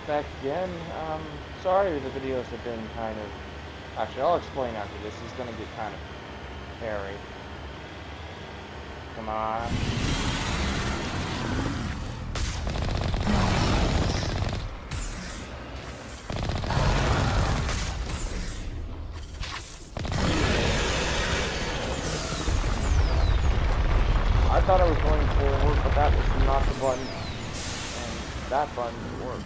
back again. Sorry the videos have been kind of... Actually, I'll explain after this. It's gonna get kind of hairy. Come on. I thought I was going forward, but that was not the button. And that button worked.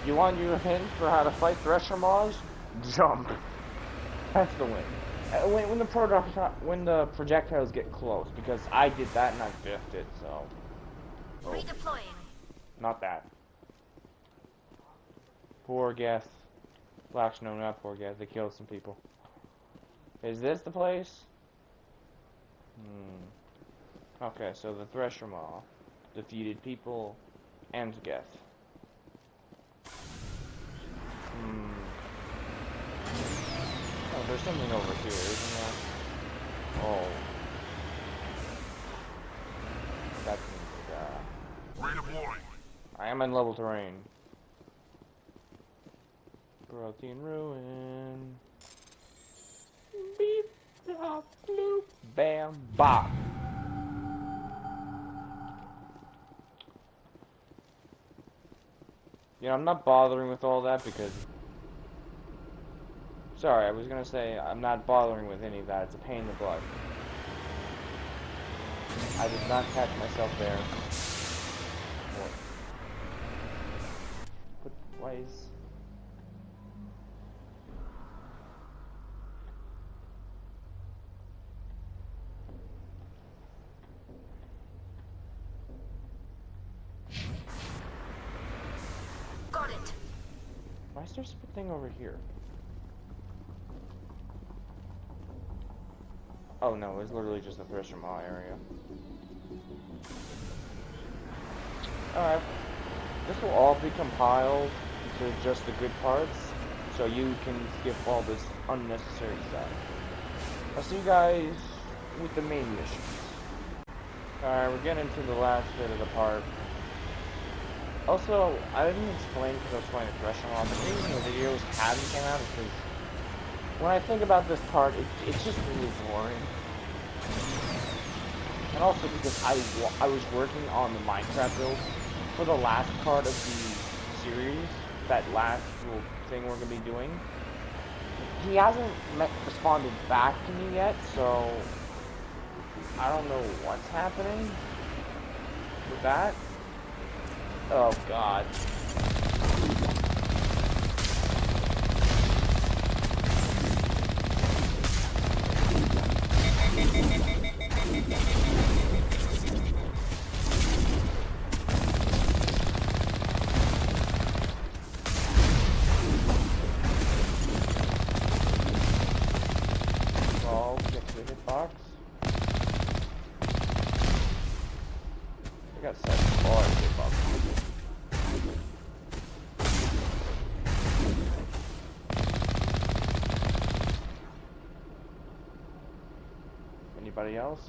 You want your hint for how to fight Thresher Maws? Jump. That's the win. When the projectiles get close, because I did that and I biffed it, so. Oh. Redeploying. Not that. Poor Geth. Well, actually, no, not poor Geth. They killed some people. Is this the place? Okay, so the Thresher Maw defeated people and Geth. Oh, there's something over here, isn't there? Oh. That means Redeploying. I am in level terrain. Protein ruin. Beep, bop, bloop, bam, bop. You know, I'm not bothering with all that because... Sorry, I was gonna say I'm not bothering with any of that. It's a pain in the butt. I did not catch myself there. But why is... Got it. Why is there something over here? Oh no, it's literally just the Thresher Maw area. Alright. This will all be compiled into just the good parts, so you can skip all this unnecessary stuff. I'll see you guys with the main missions. Alright, we're getting to the last bit of the part. Also, I didn't explain because I was playing a Thresher Maw. The reason the videos hadn't came out is because when I think about this part, it's just really boring. And also because I was working on the Minecraft build for the last part of the series, that last little thing we're going to be doing. He hasn't responded back to me yet, so I don't know what's happening with that. Oh god. Oh, get to the hitbox. I got 7 bars hitbox. Anybody else?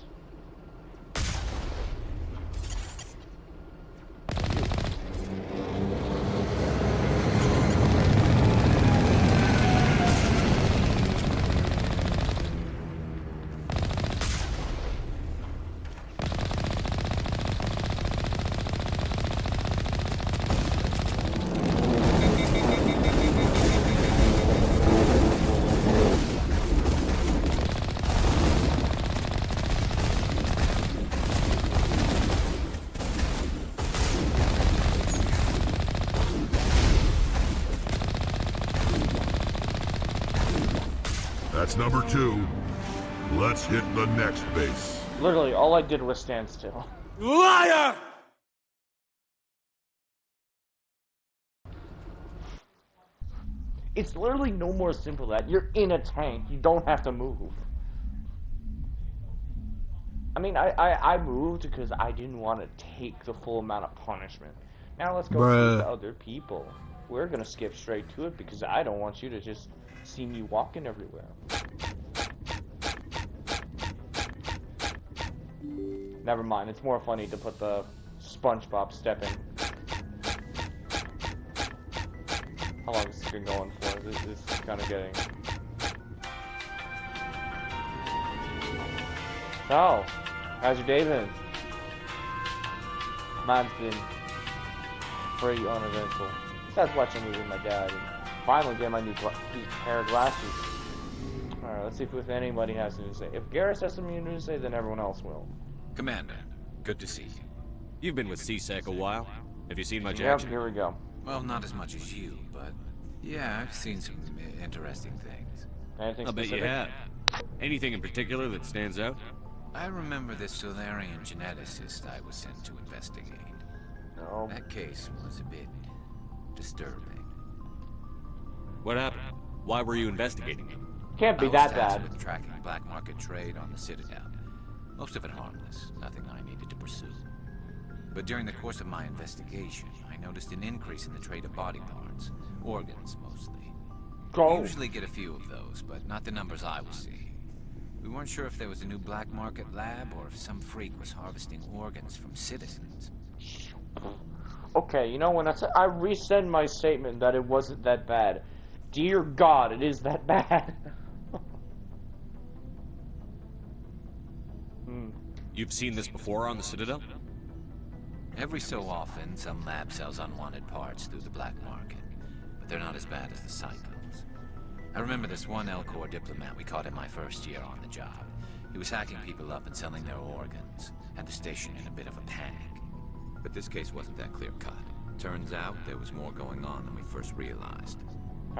That's number 2. Let's hit the next base. Literally, all I did was stand still. Liar! It's literally no more simple than that. You're in a tank. You don't have to move. I mean, I moved because I didn't want to take the full amount of punishment. Now let's go see the other people. We're gonna skip straight to it because I don't want you to just see me walking everywhere. Never mind, it's more funny to put the SpongeBob stepping. How long has this been going for? This is kind of getting... So, how's your day been? Mine's been pretty uneventful. Besides watching a movie with my dad and finally getting my new pair of glasses. Alright, let's see if anybody has something to say. If Garrus has something to say, then everyone else will. Commander, good to see you. You've been with CSEC a while. Have you seen much Yep, action? here we go. Well, not as much as you, but yeah, I've seen some interesting things. Anything I'll bet specific? you have. Anything in particular that stands out? I remember this Solarian geneticist I was sent to investigate. No. That case was a bit disturbing. What happened? Why were you investigating him? Can't be I was that tasked bad. with tracking black market trade on the Citadel. Most of it harmless, nothing I needed to pursue. But during the course of my investigation, I noticed an increase in the trade of body parts, organs mostly. Go. We usually get a few of those, but not the numbers I was seeing. We weren't sure if there was a new black market lab or if some freak was harvesting organs from citizens. Okay, you know, when I resend my statement that it wasn't that bad. Dear God, it is that bad. You've seen this before on the Citadel? Every so often, some lab sells unwanted parts through the black market, but they're not as bad as the cycles. I remember this one L-Corps diplomat we caught in my first year on the job. He was hacking people up and selling their organs, had the station in a bit of a panic. But this case wasn't that clear-cut. Turns out there was more going on than we first realized.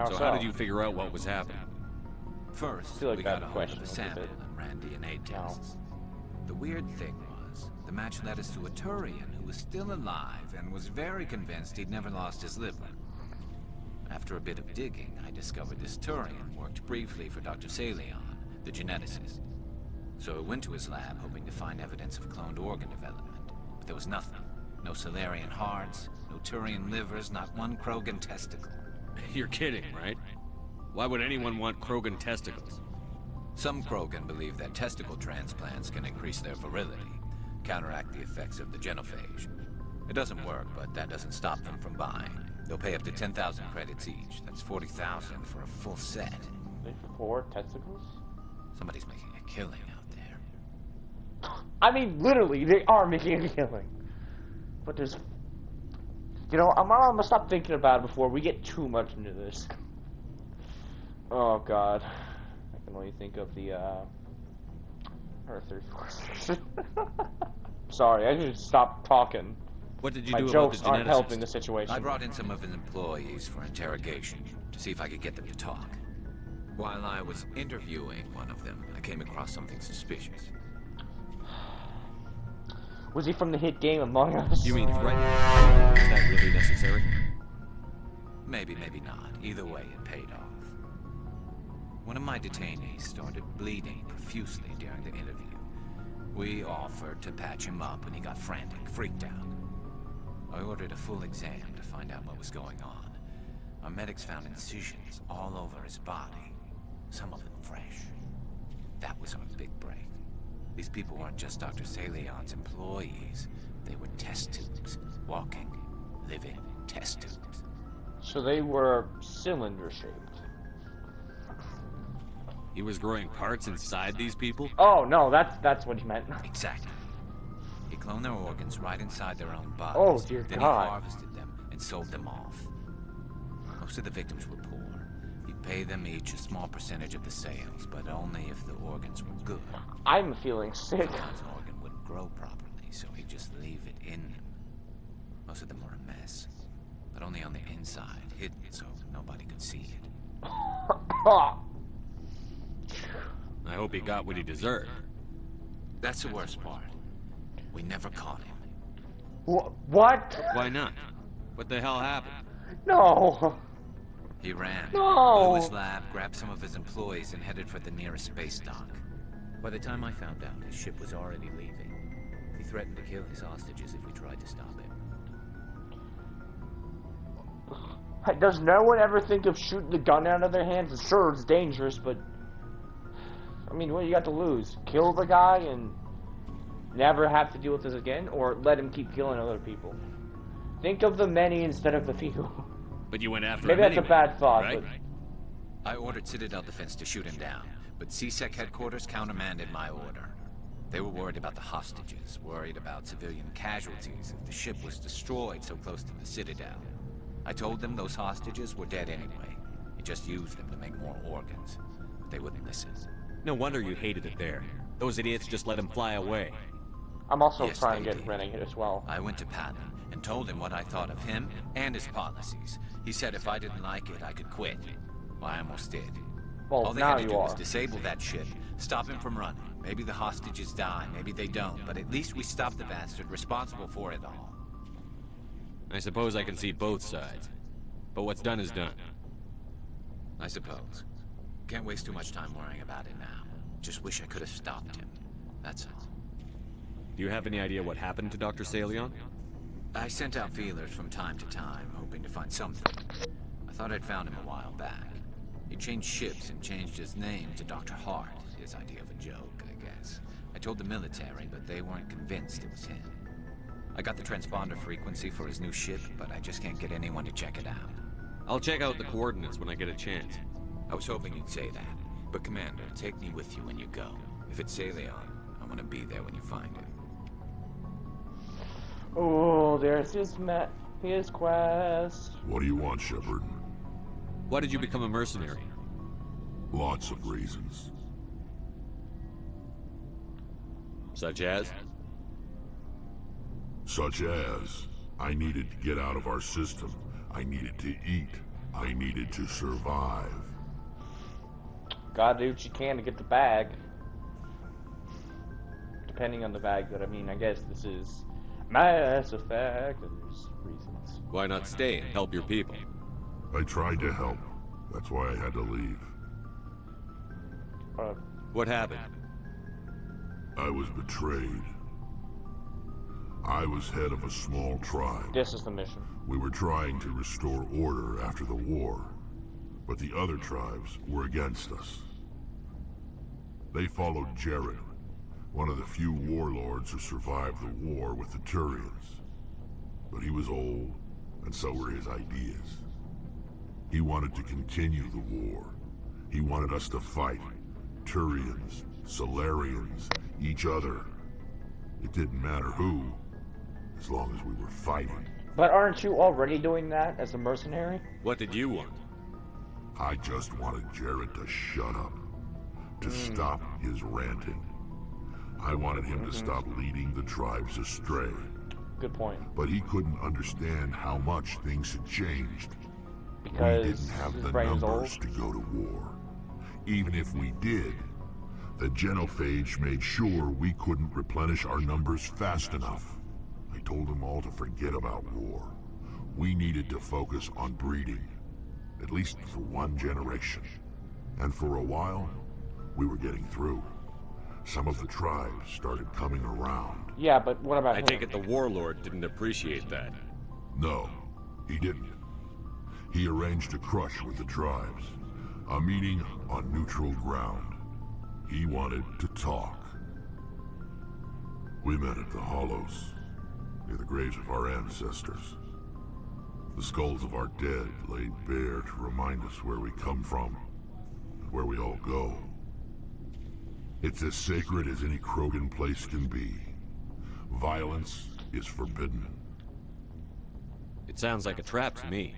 So how did you figure out what was happening? First, feel like we that got a hold question of a was a sample bit- and ran DNA tests. The weird thing was, the match led us to a Turian who was still alive and was very convinced he'd never lost his liver. After a bit of digging, I discovered this Turian worked briefly for Dr. Salion, the geneticist. So I went to his lab hoping to find evidence of cloned organ development, but there was nothing. No Solarian hearts, no Turian livers, not one Krogan testicle. You're kidding, right? Why would anyone want Krogan testicles? Some Krogan believe that testicle transplants can increase their virility, counteract the effects of the genophage. It doesn't work, but that doesn't stop them from buying. They'll pay up to 10,000 credits each. That's 40,000 for a full set. They 4 testicles? Somebody's making a killing out there. I mean, literally, they are making a killing. But there's... You know, I'm gonna stop thinking about it before we get too much into this. Oh, God. I can only think of the, Earth 34. Sorry, I should stop talking. What did you My do about jokes the aren't geneticist? helping the situation. I brought in some of his employees for interrogation, to see if I could get them to talk. While I was interviewing one of them, I came across something suspicious. Was he from the hit game Among Us? You mean threatening? Is that really necessary? Maybe, maybe not. Either way, it paid off. One of my detainees started bleeding profusely during the interview. We offered to patch him up and he got frantic, freaked out. I ordered a full exam to find out what was going on. Our medics found incisions all over his body, some of them fresh. That was our big break. These people weren't just Dr. Salion's employees. They were test tubes. Walking, living test tubes. So they were cylinder-shaped. He was growing parts inside these people? Oh, no, that's what he meant. Exactly. He cloned their organs right inside their own bodies. Oh, dear then God. he harvested them and sold them off. Most of the victims were poor. He'd pay them each a small percentage of the sales, but only if the organs were good. I'm feeling sick. Sometimes an organ wouldn't grow properly, so he'd just leave it in them. Most of them were a mess, but only on the inside, hidden so nobody could see it. I hope he got what he deserved. That's the worst part. We never caught him. What? Why not? What the hell happened? No. He ran. No. Blew his lab, grabbed some of his employees, and headed for the nearest space dock. By the time I found out, his ship was already leaving. He threatened to kill his hostages if we tried to stop him. Does no one ever think of shooting the gun out of their hands? Sure, it's dangerous, but... I mean, what do you got to lose? Kill the guy and never have to deal with this again? Or let him keep killing other people? Think of the many instead of the few. But you went after Maybe him that's anyway, a bad thought, right? I ordered Citadel Defense to shoot him down, but CSEC headquarters countermanded my order. They were worried about the hostages, worried about civilian casualties if the ship was destroyed so close to the Citadel. I told them those hostages were dead anyway. He just used them to make more organs. But they wouldn't listen. No wonder you hated it there. Those idiots just let him fly away. I'm also Yes, trying to they get did. Renegade as well. I went to Patton and told him what I thought of him and his policies. He said if I didn't like it, I could quit. Well, I almost did. Well, All they now had to you do was are. disable that ship, stop him from running. Maybe the hostages die, maybe they don't, but at least we stopped the bastard responsible for it all. I suppose I can see both sides. But what's done is done. I suppose. Can't waste too much time worrying about it now. Just wish I could have stopped him. That's all. Do you have any idea what happened to Dr. Salion? I sent out feelers from time to time, hoping to find something. I thought I'd found him a while back. He changed ships and changed his name to Dr. Hart, his idea of a joke, I guess. I told the military, but they weren't convinced it was him. I got the transponder frequency for his new ship, but I just can't get anyone to check it out. I'll check out the coordinates when I get a chance. I was hoping you'd say that. But Commander, take me with you when you go. If it's Salion, I want to be there when you find him. Oh, there's his quest. What do you want, Shepard? Why did you become a mercenary? Lots of reasons. Such as? Such as, I needed to get out of our system. I needed to eat. I needed to survive. Gotta do what you can to get the bag. Depending on the bag, but I mean, I guess this is Mass Effect, and there's reasons. Why not stay and help your people? I tried to help. That's why I had to leave. What happened? I was betrayed. I was head of a small tribe. This is the mission. We were trying to restore order after the war, but the other tribes were against us. They followed Jared, one of the few warlords who survived the war with the Turians. But he was old, and so were his ideas. He wanted to continue the war. He wanted us to fight. Turians, Solarians, each other. It didn't matter who, as long as we were fighting. But aren't you already doing that as a mercenary? What did you want? I just wanted Jared to shut up, to stop his ranting. I wanted him to stop leading the tribes astray. Good point. But he couldn't understand how much things had changed. Because We didn't have his the brain is numbers old. to go to war. Even if we did, the genophage made sure we couldn't replenish our numbers fast enough. I told them all to forget about war. We needed to focus on breeding, at least for one generation. And for a while, we were getting through. Some of the tribes started coming around. Yeah, but what about I him? take it the warlord didn't appreciate that. No, he didn't. He arranged a crush with the tribes. A meeting on neutral ground. He wanted to talk. We met at the Hollows, near the graves of our ancestors. The skulls of our dead laid bare to remind us where we come from, and where we all go. It's as sacred as any Krogan place can be. Violence is forbidden. It sounds like a trap to me.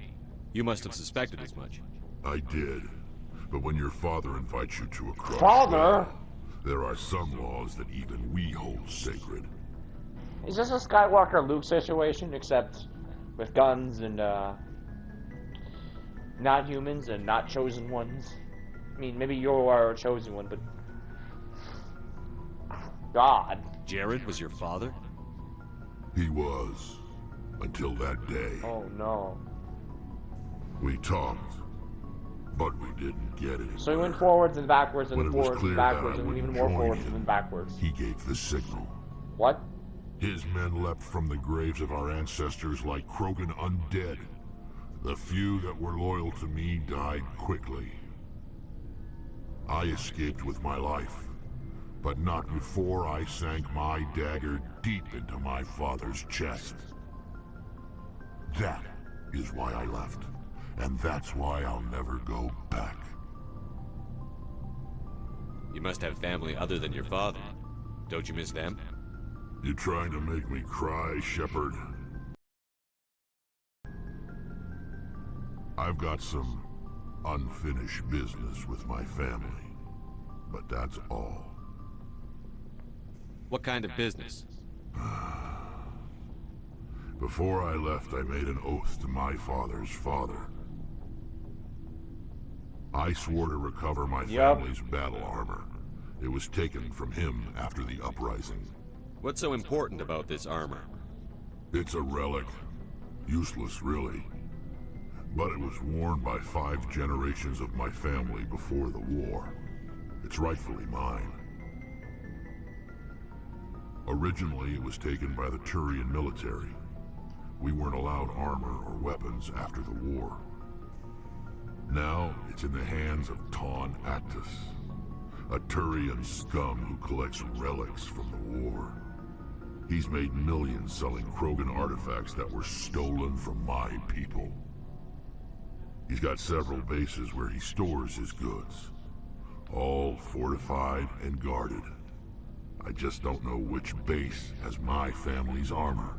You must have suspected as much. I did. But when your father invites you to a crush, Father? well, there are some laws that even we hold sacred. Is this a Skywalker Luke situation, except with guns and, not humans and not chosen ones? I mean, maybe you are a chosen one, but God. Jared was your father? He was. Until that day. Oh no. We talked, but we didn't get it. So he went forwards and backwards and When it was forwards and clear that backwards I and even wouldn't more join forwards him, and then backwards. he gave the signal. What? His men leapt from the graves of our ancestors like Krogan undead. The few that were loyal to me died quickly. I escaped with my life, but not before I sank my dagger deep into my father's chest. That is why I left, and that's why I'll never go back. You must have family other than your father. Don't you miss them? You trying to make me cry, Shepard? I've got some unfinished business with my family, but that's all. What kind of business? Before I left, I made an oath to my father's father. I swore to recover my family's battle armor. It was taken from him after the uprising. What's so important about this armor? It's a relic. Useless, really. But it was worn by 5 generations of my family before the war. It's rightfully mine. Originally, it was taken by the Turian military. We weren't allowed armor or weapons after the war. Now, it's in the hands of Ton Actus, a Turian scum who collects relics from the war. He's made millions selling Krogan artifacts that were stolen from my people. He's got several bases where he stores his goods, all fortified and guarded. I just don't know which base has my family's armor.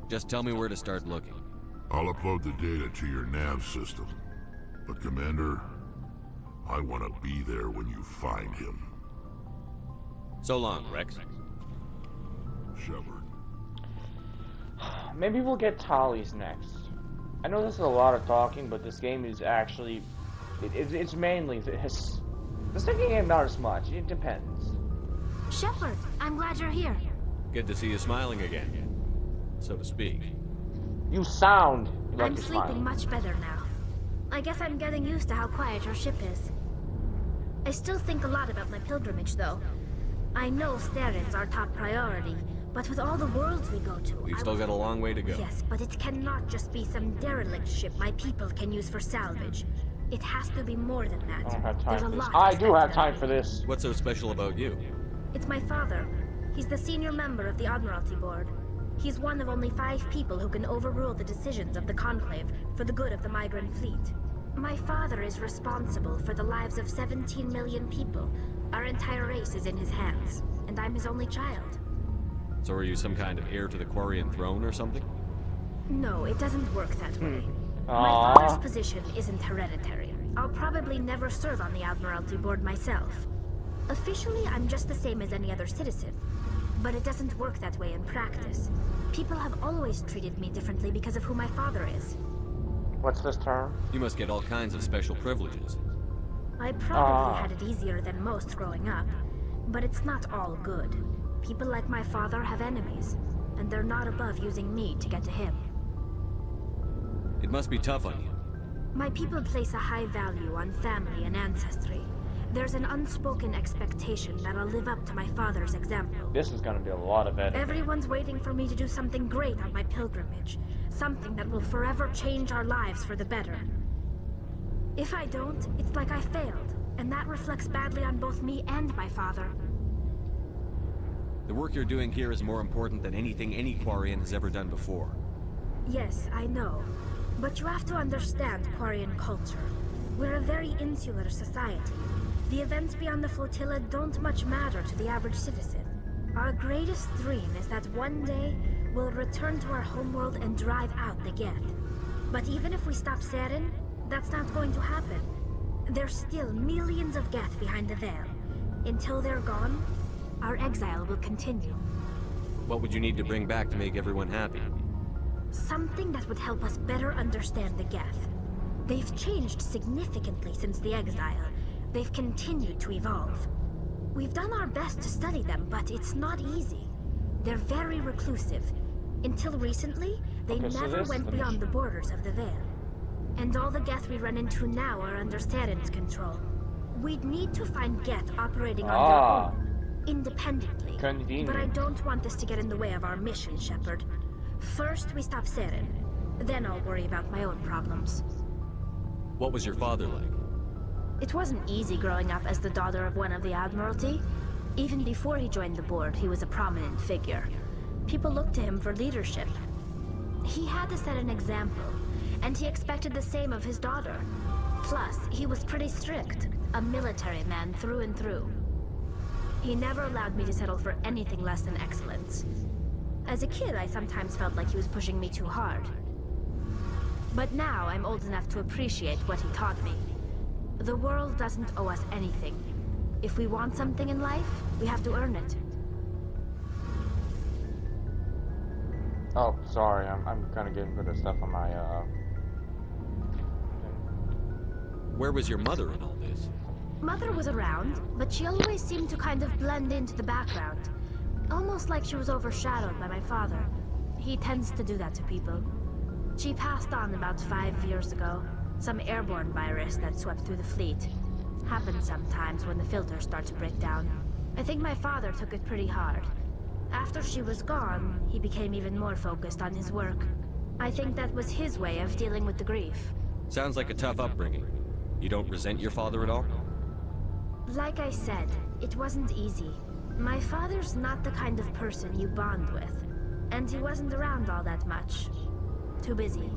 Just tell me where to start looking. I'll upload the data to your nav system. But Commander, I want to be there when you find him. So long, Wrex. Shepard. Maybe we'll get Tali's next. I know this is a lot of talking, but this game is actually... It's mainly this. The second game, not as much. It depends. Shepard, I'm glad you're here. Good to see you smiling again, so to speak. You sound like I'm you're sleeping smiling. much better now. I guess I'm getting used to how quiet your ship is. I still think a lot about my pilgrimage, though. I know Steren's our top priority, but with all the worlds we go to... We've still got a long way to go. Yes, but it cannot just be some derelict ship my people can use for salvage. It has to be more than that. I don't have time There's for a this. lot I do have expected time of for me. this. What's so special about you? It's my father. He's the senior member of the Admiralty Board. He's one of only 5 people who can overrule the decisions of the Conclave for the good of the migrant fleet. My father is responsible for the lives of 17 million people. Our entire race is in his hands, and I'm his only child. So are you some kind of heir to the Quarian throne or something? No, it doesn't work that way. My Aww. father's position isn't hereditary. I'll probably never serve on the Admiralty Board myself. Officially, I'm just the same as any other citizen. But it doesn't work that way in practice. People have always treated me differently because of who my father is. What's this term? You must get all kinds of special privileges. I probably had it easier than most growing up, but it's not all good. People like my father have enemies, and they're not above using me to get to him. It must be tough on you. My people place a high value on family and ancestry. There's an unspoken expectation that I'll live up to my father's example. This is gonna be a lot of editing. Everyone's waiting for me to do something great on my pilgrimage. Something that will forever change our lives for the better. If I don't, it's like I failed, and that reflects badly on both me and my father. The work you're doing here is more important than anything any Quarian has ever done before. Yes, I know. But you have to understand Quarian culture. We're a very insular society. The events beyond the flotilla don't much matter to the average citizen. Our greatest dream is that one day we'll return to our homeworld and drive out the Geth. But even if we stop Seren, that's not going to happen. There's still millions of Geth behind the veil. Until they're gone, our exile will continue. What would you need to bring back to make everyone happy? Something that would help us better understand the Geth. They've changed significantly since the exile. They've continued to evolve. We've done our best to study them, but it's not easy. They're very reclusive. Until recently, they never went beyond the borders of the Veil. And all the Geth we run into now are under Saren's control. We'd need to find Geth operating on their own, independently. Convenient. But I don't want this to get in the way of our mission, Shepard. First, we stop Saren. Then I'll worry about my own problems. What was your father like? It wasn't easy growing up as the daughter of one of the Admiralty. Even before he joined the board, he was a prominent figure. People looked to him for leadership. He had to set an example, and he expected the same of his daughter. Plus, he was pretty strict, a military man through and through. He never allowed me to settle for anything less than excellence. As a kid, I sometimes felt like he was pushing me too hard. But now I'm old enough to appreciate what he taught me. The world doesn't owe us anything. If we want something in life, we have to earn it. Oh, sorry, I'm kind of getting rid of stuff on my, Where was your mother in all this? Mother was around, but she always seemed to kind of blend into the background. Almost like she was overshadowed by my father. He tends to do that to people. She passed on about 5 years ago. Some airborne virus that swept through the fleet. Happens sometimes when the filters start to break down. I think my father took it pretty hard. After she was gone, he became even more focused on his work. I think that was his way of dealing with the grief. Sounds like a tough upbringing. You don't resent your father at all? Like I said, it wasn't easy. My father's not the kind of person you bond with. And he wasn't around all that much. Too busy.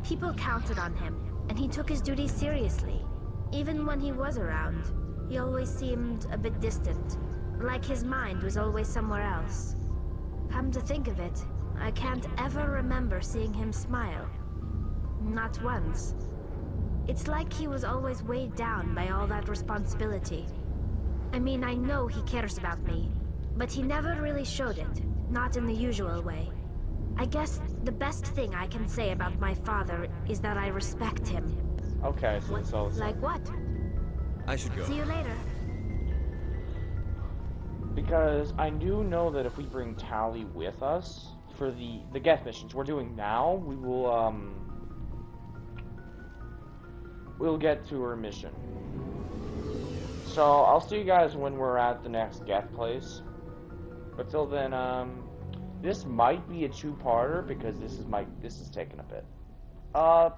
People counted on him, and he took his duties seriously. Even when he was around, he always seemed a bit distant. Like his mind was always somewhere else. Come to think of it, I can't ever remember seeing him smile. Not once. It's like he was always weighed down by all that responsibility. I mean, I know he cares about me, but he never really showed it, not in the usual way. I guess the best thing I can say about my father is that I respect him. okay, so Like what? I should go. See you later. because I do know that if we bring Tali with us for the Geth missions we're doing now, we will, we'll get to her mission. So, I'll see you guys when we're at the next Geth place. But till then, this might be a two-parter because this is taking a bit.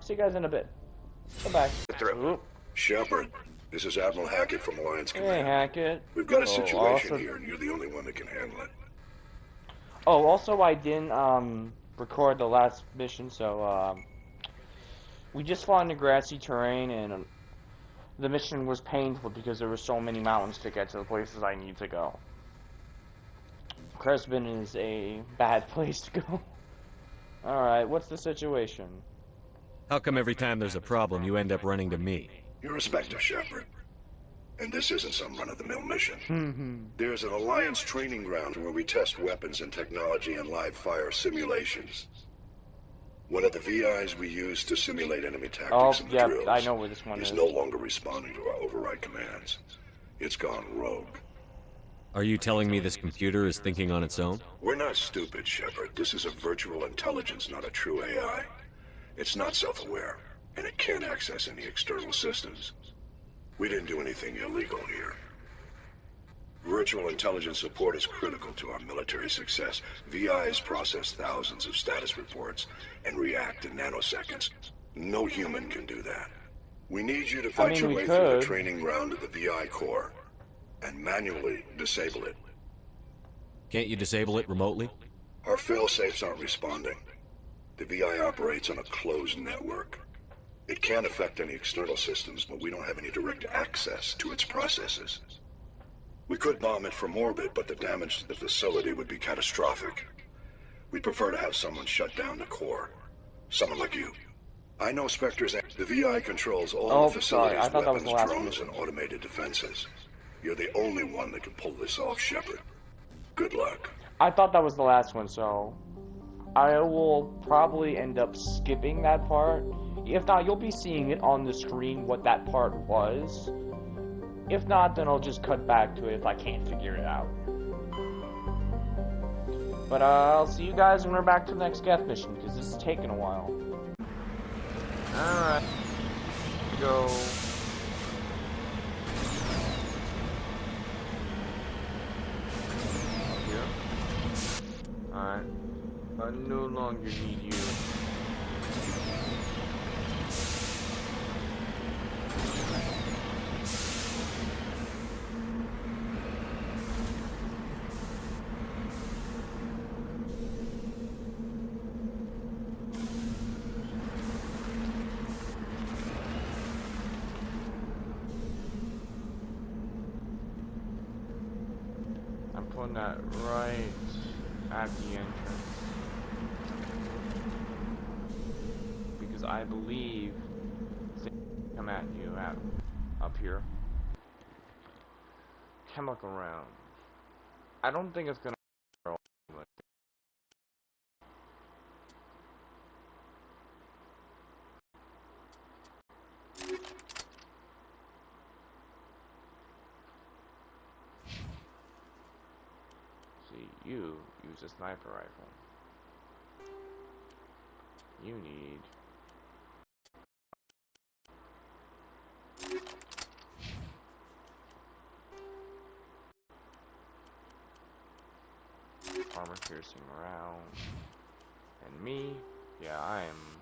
See you guys in a bit. Bye-bye. Through. Shepard, this is Admiral Hackett from Alliance Hey, Command. Hackett. We've got a situation also, here, and you're the only one that can handle it. Oh, also, I didn't, record the last mission, so, we just fought into grassy terrain, and the mission was painful because there were so many mountains to get to the places I need to go. Cresbin is a bad place to go. Alright, what's the situation? How come every time there's a problem, you end up running to me? You're a Spectre, Shepard. And this isn't some run-of-the-mill mission. There's an Alliance training ground where we test weapons and technology in live-fire simulations. One of the VIs we use to simulate enemy tactics in the drills I know where this one is. no longer responding to our override commands. It's gone rogue. Are you telling me this computer is thinking on its own? We're not stupid, Shepard. This is a virtual intelligence, not a true AI. It's not self-aware, and it can't access any external systems. We didn't do anything illegal here. Virtual intelligence support is critical to our military success. VIs process thousands of status reports and react in nanoseconds. No human can do that. We need you to fight your way through the training ground of the VI core and manually disable it. Can't you disable it remotely? Our fail-safes aren't responding. The VI operates on a closed network. It can affect any external systems, but we don't have any direct access to its processes. We could bomb it from orbit, but the damage to the facility would be catastrophic. We'd prefer to have someone shut down the core. Someone like you. I know Spectre's... The VI controls all the facilities, weapons, drones, and automated defenses. You're the only one that can pull this off, Shepard. Good luck. I thought that was the last one, so I will probably end up skipping that part. If not, you'll be seeing it on the screen what that part was. If not, then I'll just cut back to it if I can't figure it out. But I'll see you guys when we're back to the next Geth mission, because this is taking a while. Alright. Go. Here. Alright. I no longer need you. Putting that right at the entrance, because I believe they come at you up here. Chemical round. I don't think it's gonna. You use a sniper rifle. You need armor piercing round. And me, yeah, I am.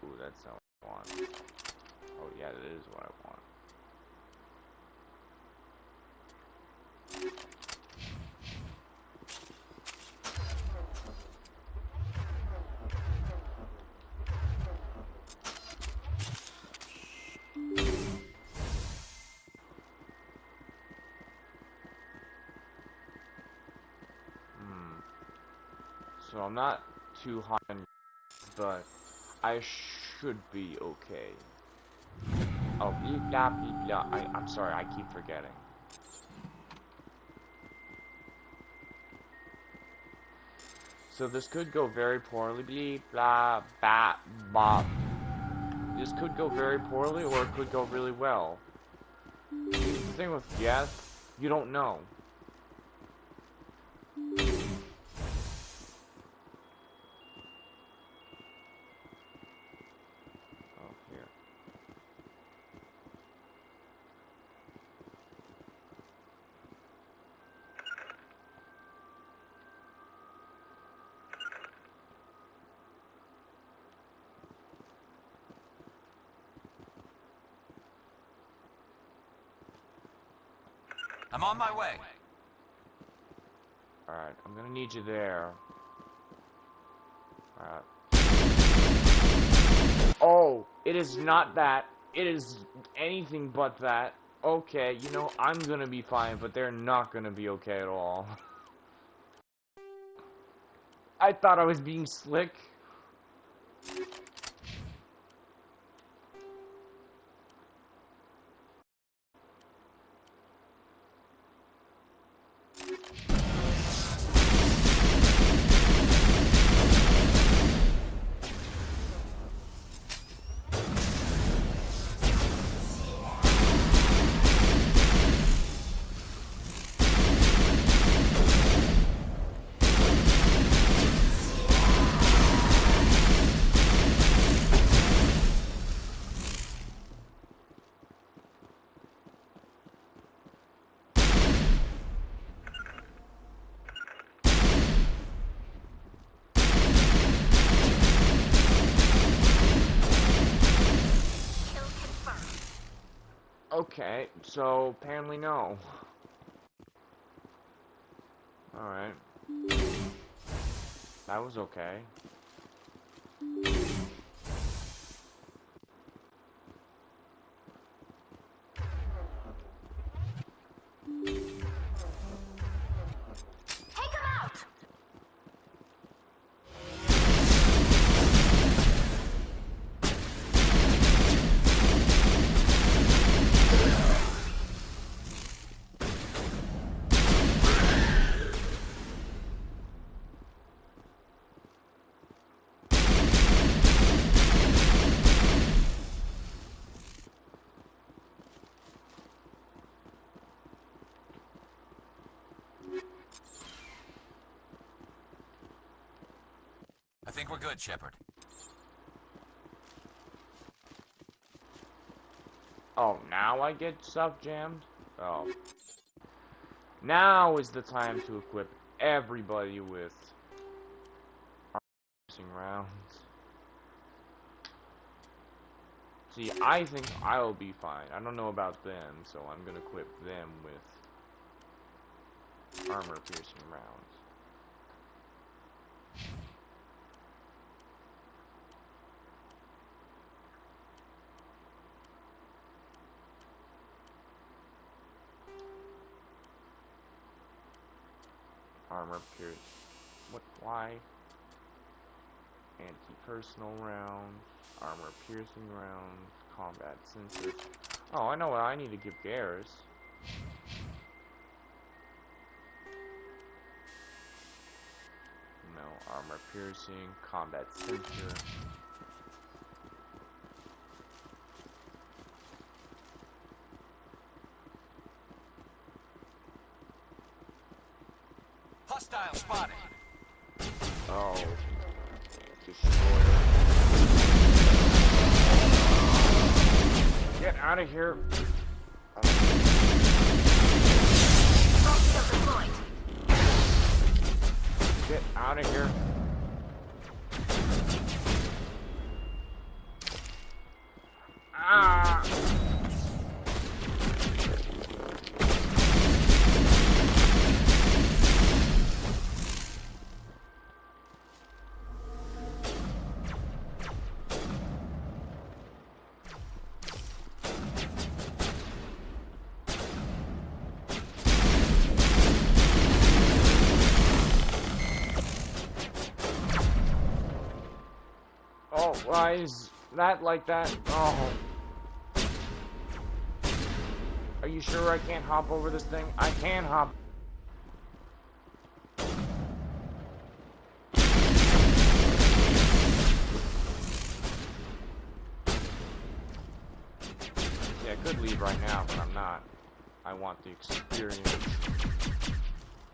Ooh, that's not what I want. Oh yeah, that is what I want. So I'm not too high on, but I should be okay. Oh, blah, blah, blah. I'm sorry, I keep forgetting. So this could go very poorly, blah, blah, blah. This could go very poorly, or it could go really well. The thing with Geth, you don't know. I'm on my way. Alright, I'm gonna need you there. Alright. Oh, it is not that. It is anything but that. Okay, you know, I'm gonna be fine, but they're not gonna be okay at all. I thought I was being slick. Okay, so apparently no. Alright. That was okay. think we're good, Shepard. Oh, now I get stuff jammed? Oh. Now is the time to equip everybody with piercing rounds. See, I think I'll be fine. I don't know about them, so I'm gonna equip them with armor piercing rounds. Armor pierce. What? Why? Anti-personal rounds. Armor piercing rounds. Combat sensors. Oh, I know what I need to give Garrus. No, armor piercing. Combat sensor. Hostile spotted. Oh. Destroyer. Get out of here. Get out of here. Ah. Oh, why is that like that? Oh. Are you sure I can't hop over this thing? I can hop. Yeah, I could leave right now, but I'm not. I want the experience.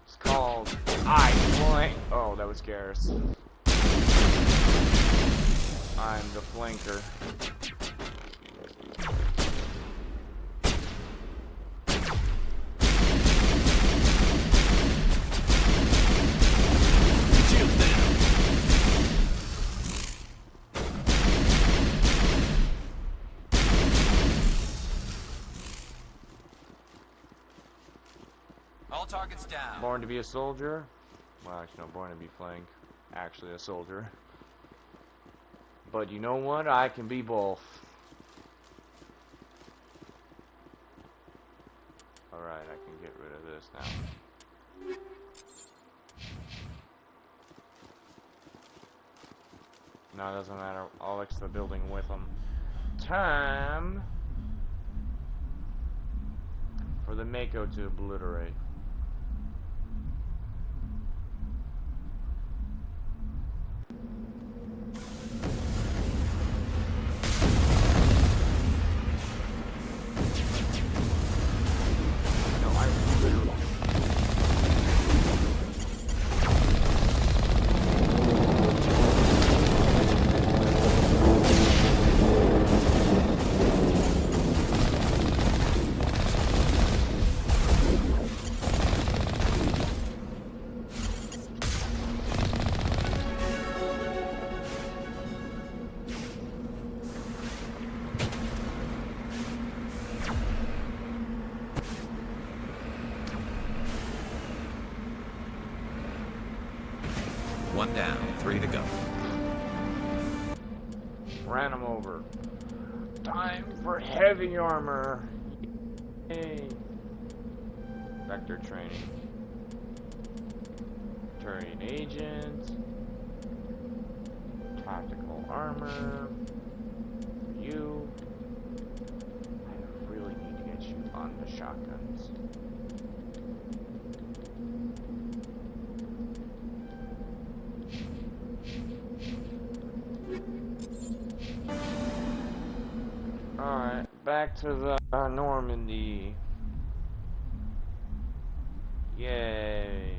It's called Oh, that was Garrus. I'm the flanker. All targets down. Born to be a soldier? Well, actually, no, born to be flank. Actually, a soldier. But you know what? I can be both. Alright, I can get rid of this now. No, it doesn't matter. I'll exit the building with them. Time for the Mako to obliterate. One down, 3 to go. Ran him over. Time for heavy armor. Yay. Vector training. Turning agent. Tactical armor. For you. I really need to get you on the shotguns. Alright, back to the Normandy. Yay.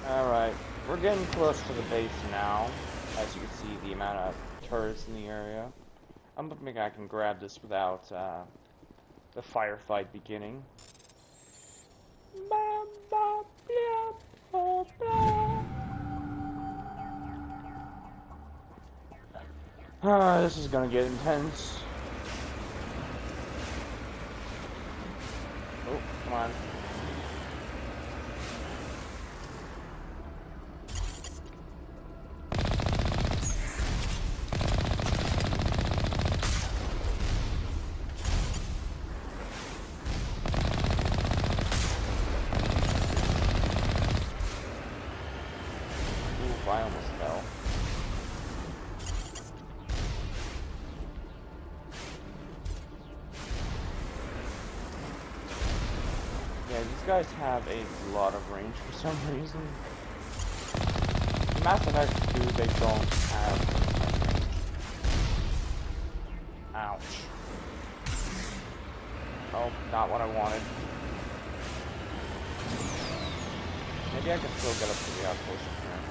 Alright, we're getting close to the base now. As you can see, the amount of turrets in the area. I'm hoping I can grab this without the firefight beginning. This is gonna get intense. Oh, come on. Ooh, I almost fell. Yeah, these guys have a lot of range for some reason. In Mass Effect 2, they don't have range. Ouch. Oh, not what I wanted. Maybe I can still get up to the outpost from here.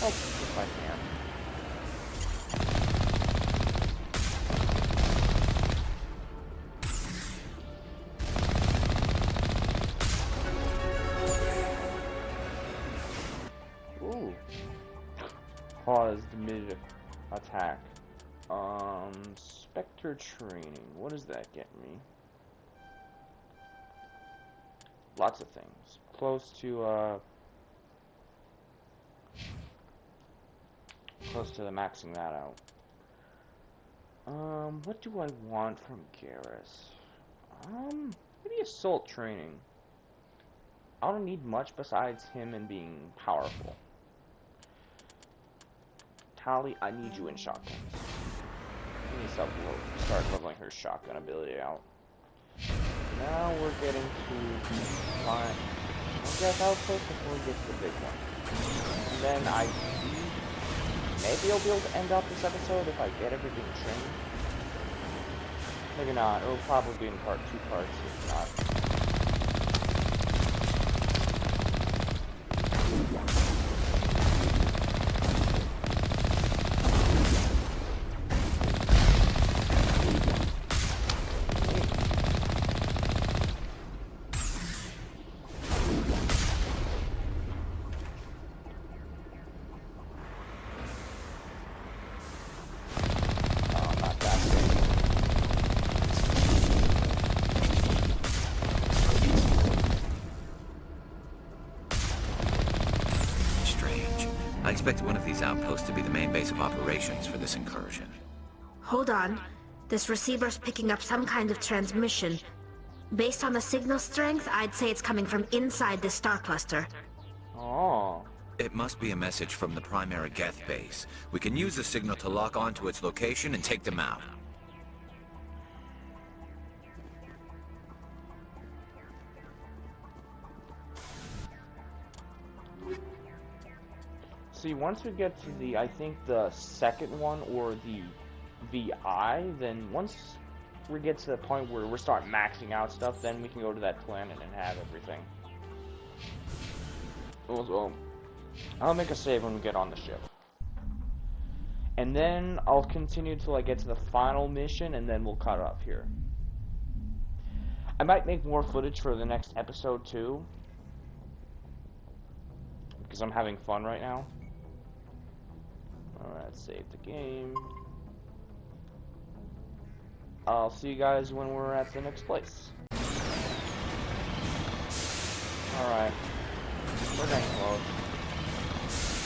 Oh, if I can. Ooh. Paused mid-attack. Spectre training. What does that get me? Lots of things. Close to the maxing that out. What do I want from Garrus? Maybe assault training. I don't need much besides him and being powerful. Tali, I need you in shotguns. I need to start leveling her shotgun ability out. Now we're getting to the final Geth Outpost before we get to the big one. And then I maybe I'll be able to end up this episode if I get everything trained. Maybe not. It'll probably be in two parts if not. I expect one of these outposts to be the main base of operations for this incursion. Hold on. This receiver's picking up some kind of transmission. Based on the signal strength, I'd say it's coming from inside this star cluster. Oh. It must be a message from the primary Geth base. We can use the signal to lock onto its location and take them out. See, once we get to the, I think the second one or the VI, then once we get to the point where we're starting maxing out stuff, then we can go to that planet and have everything. Also, I'll make a save when we get on the ship. And then I'll continue till I get to the final mission, and then we'll cut off here. I might make more footage for the next episode too, because I'm having fun right now. Alright, save the game. I'll see you guys when we're at the next place. Alright. We're getting close.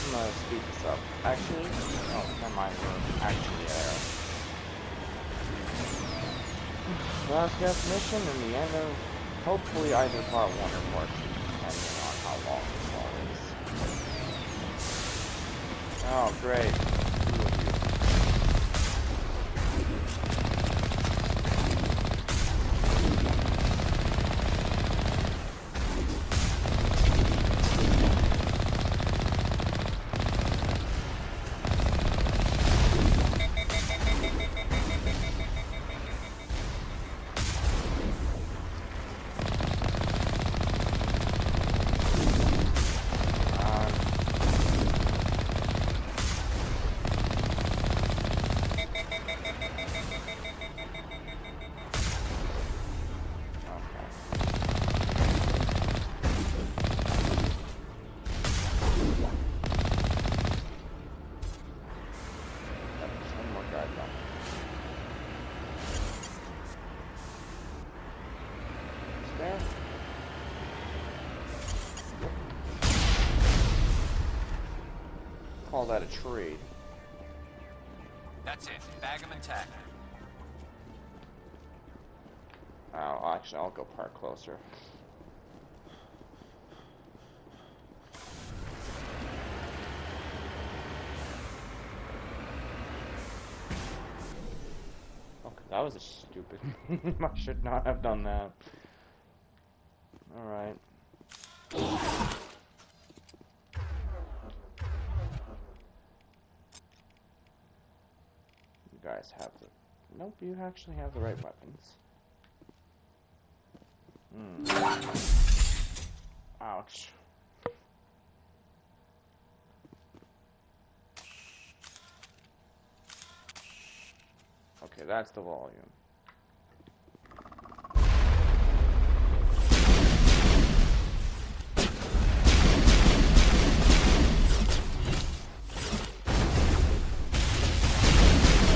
I'm gonna speed this up. Actually, oh, never mind, we're actually there. Last Geth mission and the end of, hopefully, either part 1 or part 2, depending on how long this all is. Oh, great. call that a trade. That's it. Bag 'em and tag 'em. Oh, actually, I'll go park closer. Okay, that was a stupid. I should not have done that. Alright. You guys have the... Nope, you actually have the right weapons. Ouch. Okay, that's the volume.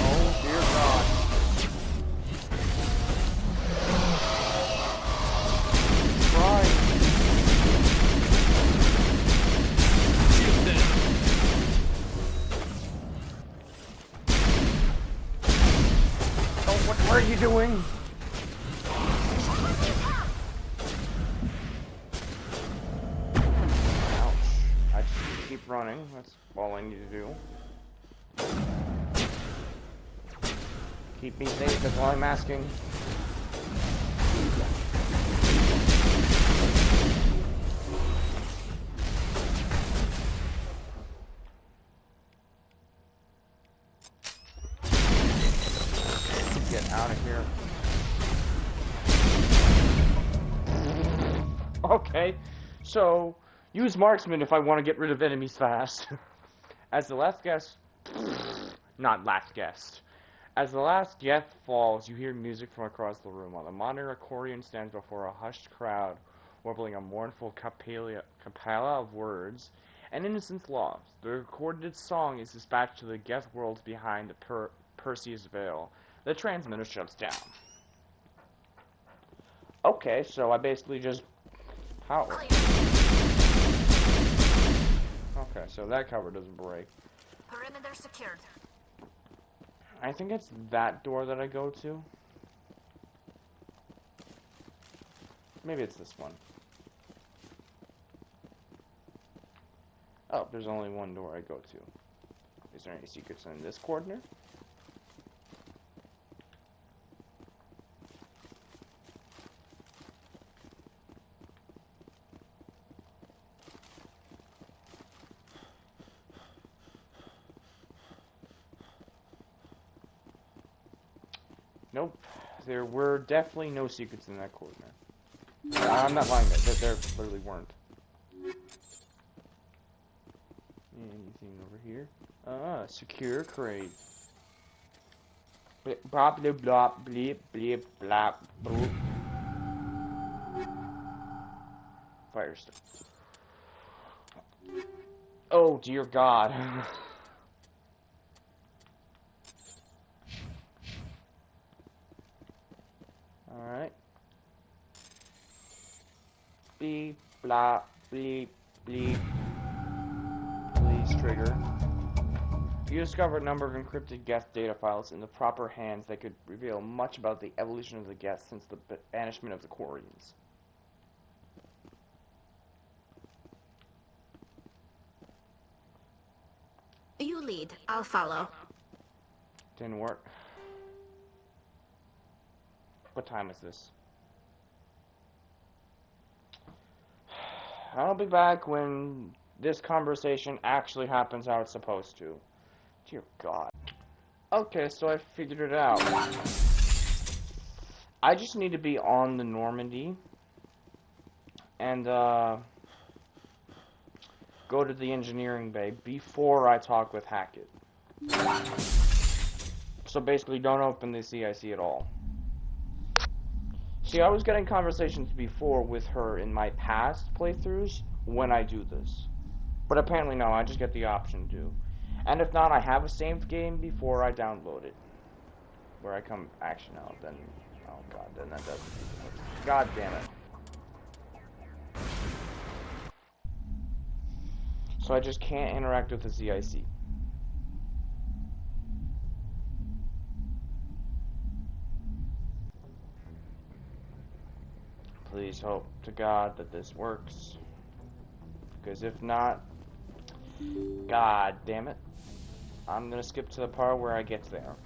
Oh dear God. Right. Oh, what are you doing? Ouch. I just need to keep running. That's all I need to do. Keep me safe, that's all I'm asking. Get out of here. Okay, so use marksman if I want to get rid of enemies fast. As the last guest, not last guest. As the last Geth falls, you hear music from across the room, while the modern accordion stands before a hushed crowd, warbling a mournful capella of words and innocent loves. The recorded song is dispatched to the Geth worlds behind the Perseus Veil. The transmitter shuts down. Okay, so I basically just... How? Okay, so that cover doesn't break. Perimeter secured. I think it's that door that I go to. Maybe it's this one. Oh, there's only one door I go to. Is there any secrets in this corner? Nope. There were definitely no secrets in that corner. I'm not lying, there literally weren't. Anything over here? Secure crate. Blah blah blah bleep bleep blah bloop. Fire stuff. Oh dear God. Alright. Beep, blah, bleep, bleep. Please trigger. You discover a number of encrypted Geth data files in the proper hands that could reveal much about the evolution of the Geth since the banishment of the Quarians. You lead. I'll follow. Didn't work. What time is this? I'll be back when this conversation actually happens how it's supposed to. Dear God. Okay, so I figured it out. I just need to be on the Normandy and go to the engineering bay before I talk with Hackett. So basically, don't open the CIC at all. See, I was getting conversations before with her in my past playthroughs when I do this. But apparently no, I just get the option to. And if not, I have a saved game before I download it. Where I come... Actually, no, then... Oh god, then that doesn't... God damn it. So I just can't interact with the CIC. Please hope to God that this works. Because if not, God damn it, I'm gonna skip to the part where I get there.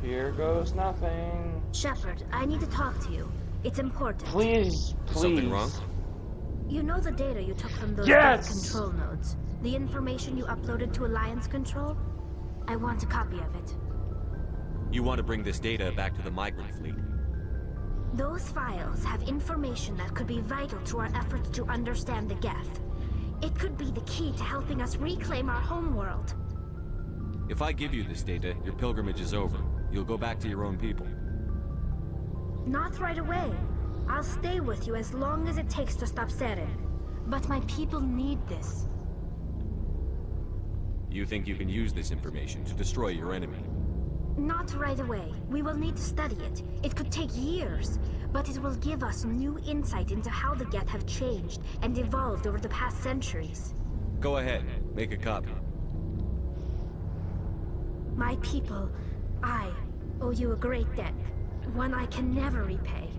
Here goes nothing. Shepard, I need to talk to you. It's important. Please, please. Something wrong? You know the data you took from those Yes! Geth control nodes? The information you uploaded to Alliance Control? I want a copy of it. You want to bring this data back to the migrant fleet? Those files have information that could be vital to our efforts to understand the Geth. It could be the key to helping us reclaim our homeworld. If I give you this data, your pilgrimage is over. You'll go back to your own people. Not right away. I'll stay with you as long as it takes to stop Seren. But my people need this. You think you can use this information to destroy your enemy? Not right away. We will need to study it. It could take years, but it will give us new insight into how the Geth have changed and evolved over the past centuries. Go ahead, make a copy. My people, I owe you a great debt, one I can never repay.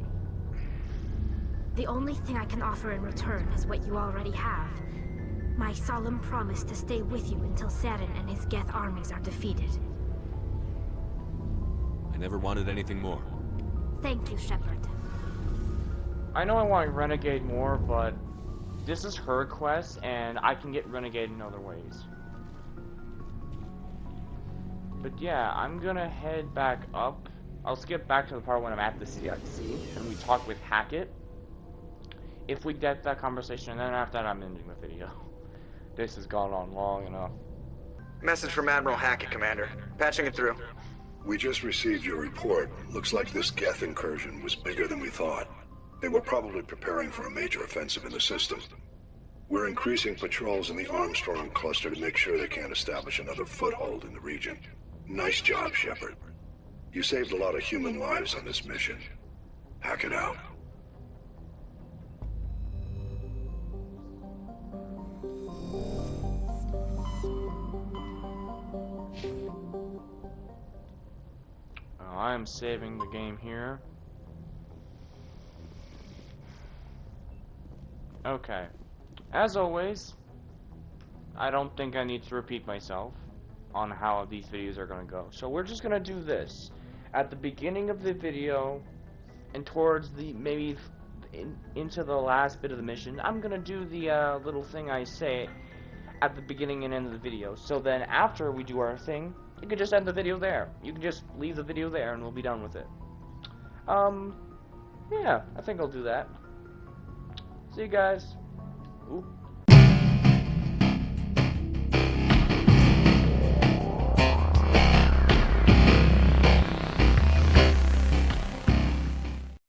The only thing I can offer in return is what you already have. My solemn promise to stay with you until Seren and his Geth armies are defeated. I never wanted anything more. Thank you, Shepard. I know I want Renegade more, but this is her quest, and I can get Renegade in other ways. But yeah, I'm gonna head back up. I'll skip back to the part when I'm at the CIC, and we talk with Hackett. If we get that conversation, and then after that I'm ending the video. This has gone on long enough. Message from Admiral Hackett, Commander. Patching it through. We just received your report. Looks like this Geth incursion was bigger than we thought. They were probably preparing for a major offensive in the system. We're increasing patrols in the Armstrong cluster to make sure they can't establish another foothold in the region. Nice job, Shepard. You saved a lot of human lives on this mission. Hack it out. I'm saving the game here. Okay. As always, I don't think I need to repeat myself on how these videos are going to go. So we're just going to do this. At the beginning of the video, and towards the, maybe into the last bit of the mission, I'm going to do the little thing I say at the beginning and end of the video. So then after we do our thing, you can just end the video there. You can just leave the video there and we'll be done with it. Yeah, I think I'll do that. See you guys. Oop.